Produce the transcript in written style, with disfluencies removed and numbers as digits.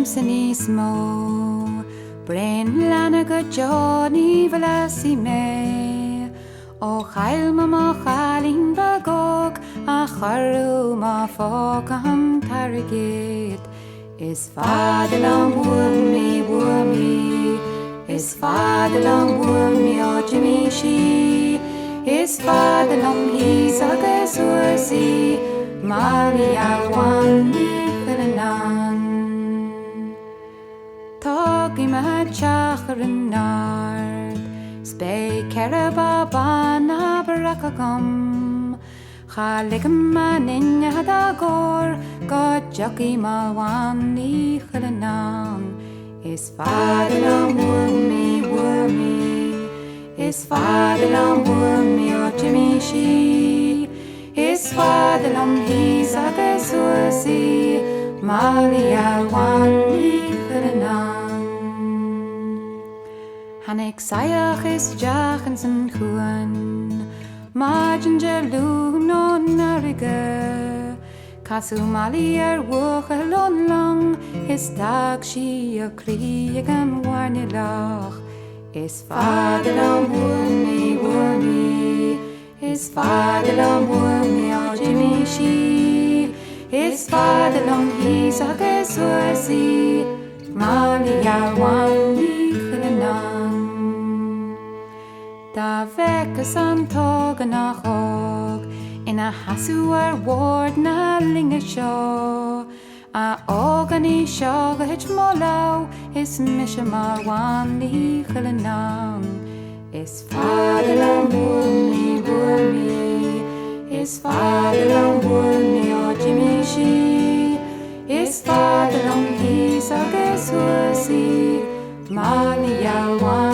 Samsoni smo, Brain lana Johnny Velasi me, O Chail Mama Chalin Bagog, A Charu Ma Fokam Tarigit, Is Fadalong Wurmi, Is Fadalong Wurmi O Jimmy She, Is Fadalong He's a Gesursi, Maria Wandi Chuilleanáin. Tog ima chachar an nard, Spei keraba bana barakagum, Chaligam maninya dagor, God jockey ma wani Chuilleanáin. Is Fadalong Wurmi, Is Fadalong Wurmi O Jimmy She, Is Fadalong He's a Gesursi, Maria Wani Chuilleanáin. Hanek sayach is jachens en chuan, Margin jaloon no narige, Kasu mali wucha lon long, Is dag she a krieg am warnilach. Is Fadalong Wurmi, Is Fadalong Wurmi O Jimmy She, Is Fadalong He's a Gesursi, Maria Wani Chuilleanáin. Da vekas an tog an achog, In a hasu ward na linga show, A ogani shog a hitch molau, Is Mishamar Wani Chuilleanáin. Is Fadalong Wurmi, Is Fadalong Wurmi O Jimmy She, Is Fadalong He's a Gesursi, Maria Wani